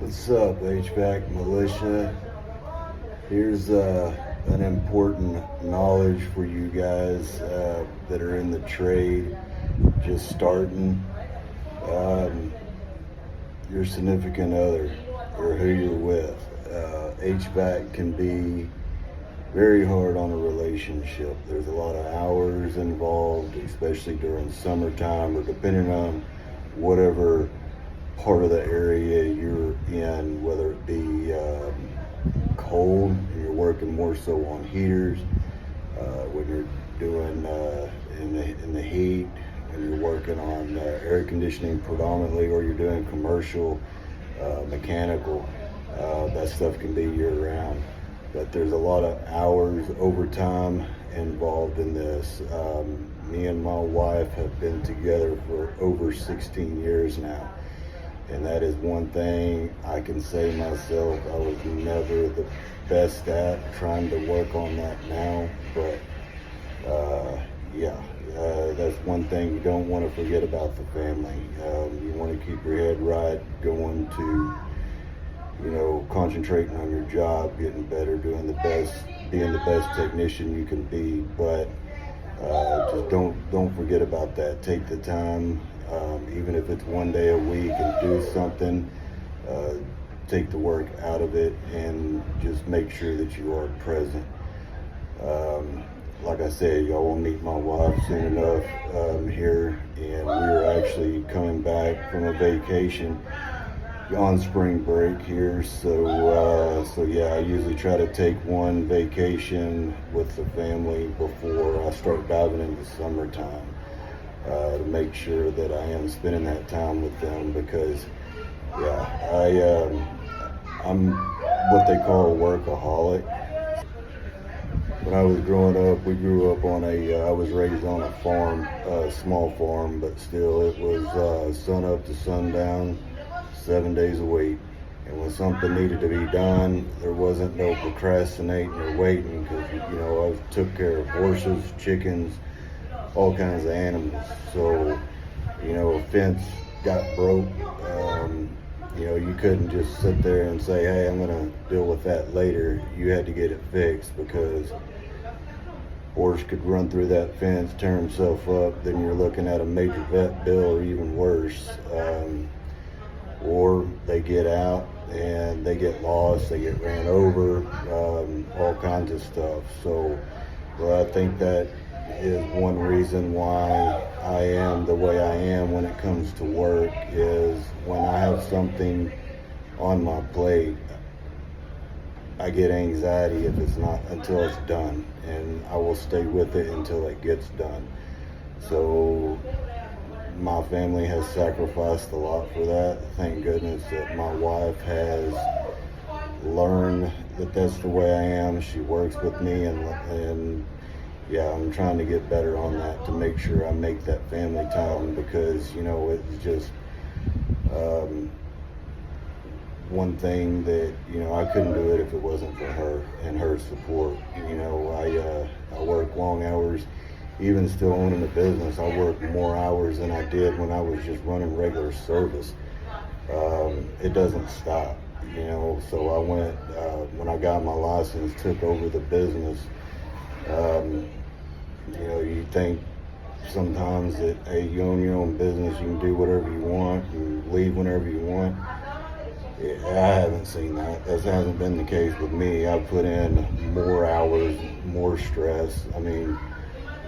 What's up, HVAC militia? Here's an important knowledge for you guys that are in the trade, just starting. Um, your significant other or who you're with. HVAC can be very hard on a relationship. There's a lot of hours involved, especially during summertime or depending on whatever part of the area you're in, whether it be cold and you're working more so on heaters, when you're doing in the heat, when you're working on air conditioning predominantly, or you're doing commercial mechanical. That stuff can be year round, but there's a lot of hours overtime involved in this. Me and my wife have been together for over 16 years now, and that is one thing I can say myself I was never the best at. Trying to work on that now, but that's one thing you don't want to forget about the family. You want to keep your head right, going to, concentrating on your job, getting better, doing the best, being the best technician you can be. But just don't forget about that. Take the time, even if it's one day a week, and do something. Take the work out of it and just make sure that you are present. Like I said, y'all will meet my wife soon enough here, and we're actually coming back from a vacation on spring break here. So yeah, I usually try to take one vacation with the family before I start diving into summertime, to make sure that I am spending that time with them, because I'm what they call a workaholic. When I was growing up, we grew up on I was raised on a farm, a small farm, but still it was sun up to sundown, 7 days a week. And when something needed to be done, there wasn't no procrastinating or waiting, because, I took care of horses, chickens, all kinds of animals. So, a fence got broke, you couldn't just sit there and say, hey, I'm gonna deal with that later. You had to get it fixed, because horse could run through that fence, tear himself up, then you're looking at a major vet bill, or even worse. Or they get out and they get lost, they get ran over, all kinds of stuff. So I think that is one reason why I am the way I am when it comes to work, is when I have something on my plate, I get anxiety if it's not until it's done, and I will stay with it until it gets done. So my family has sacrificed a lot for that. Thank goodness that my wife has learned that that's the way I am. She works with me, and yeah, I'm trying to get better on that, to make sure I make that family time, because it's just one thing that I couldn't do it if it wasn't for her and her support. I work long hours. Even still owning a business, I work more hours than I did when I was just running regular service. It doesn't stop, so I went, when I got my license, took over the business. You think sometimes that, hey, you own your own business, you can do whatever you want, you leave whenever you want. I haven't seen that. That hasn't been the case with me. I put in more hours, more stress. I mean,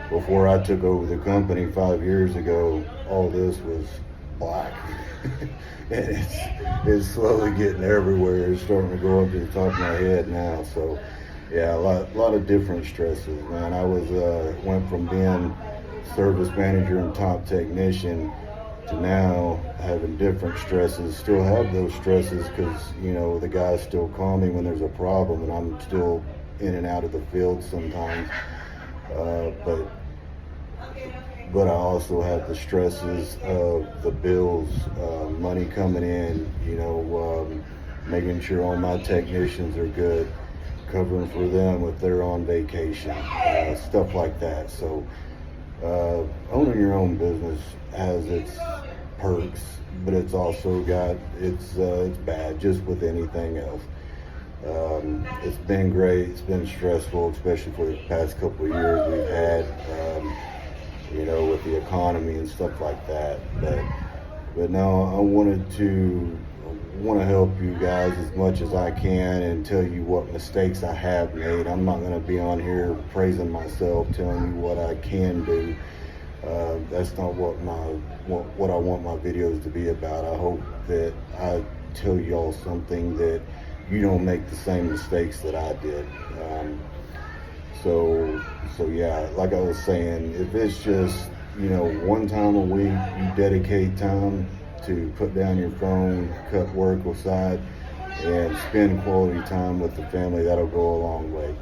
before I took over the company 5 years ago, all this was black. And it's slowly getting everywhere. It's starting to go up to the top of my head now. So yeah, a lot of different stresses, man. I went from being service manager and top technician to now having different stresses. Still have those stresses, because the guys still call me when there's a problem, and I'm still in and out of the field sometimes. But I also have the stresses of the bills, money coming in, making sure all my technicians are good, covering for them if they're on vacation, stuff like that. So owning your own business has its perks, but it's also got it's bad, just with anything else. It's been great. It's been stressful, especially for the past couple of years we've had, with the economy and stuff like that. But no, I want to help you guys as much as I can and tell you what mistakes I have made. I'm not going to be on here praising myself, telling you what I can do. That's not what I want my videos to be about. I hope that I tell y'all something that you don't make the same mistakes that I did. So yeah, like I was saying, if it's just, one time a week, you dedicate time to put down your phone, cut work aside, and spend quality time with the family, that'll go a long way.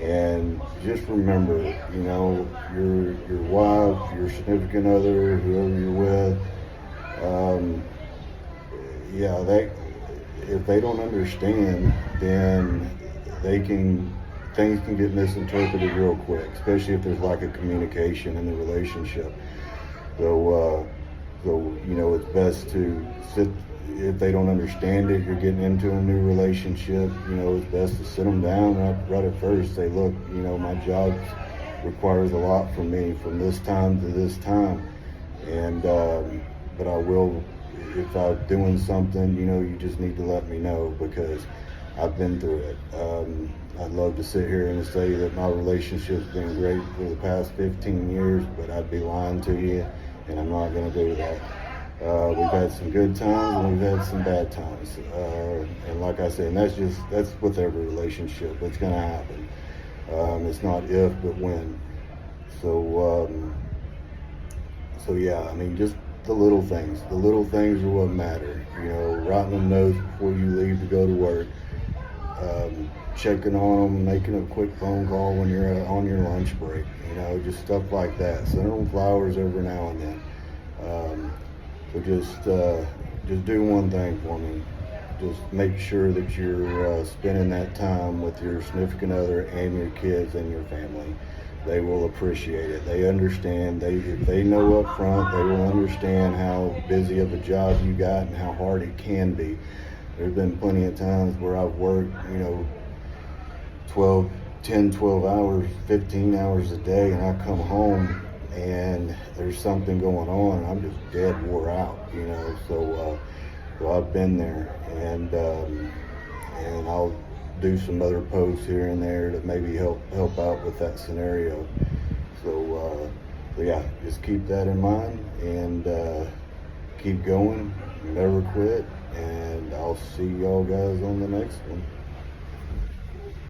And just remember, your wife, your significant other, whoever you're with, if they don't understand, then things can get misinterpreted real quick, especially if there's lack of communication in the relationship. So it's best to sit. If they don't understand it, you're getting into a new relationship, it's best to sit them down right at first. Say, look, my job requires a lot from me from this time to this time. And, but I will, if I'm doing something, you just need to let me know, because I've been through it. I'd love to sit here and say that my relationship's been great for the past 15 years, but I'd be lying to you, and I'm not going to do that. We've had some good times and we've had some bad times. And like I said, that's with every relationship. It's going to happen. It's not if, but when. So yeah, just the little things. The little things are what matter. Writing them notes before you leave to go to work. Checking on them, making a quick phone call when you're on your lunch break. Just stuff like that. Send them flowers every now and then. So just do one thing for me. Just make sure that you're spending that time with your significant other and your kids and your family. They will appreciate it. They understand. If they know up front, they will understand how busy of a job you got and how hard it can be. There's been plenty of times where I've worked, 12 hours, 15 hours a day, and I come home and there's something going on, and I'm just dead wore out, So I've been there, and I'll do some other posts here and there to maybe help out with that scenario. So yeah, just keep that in mind and keep going, never quit, and I'll see y'all guys on the next one.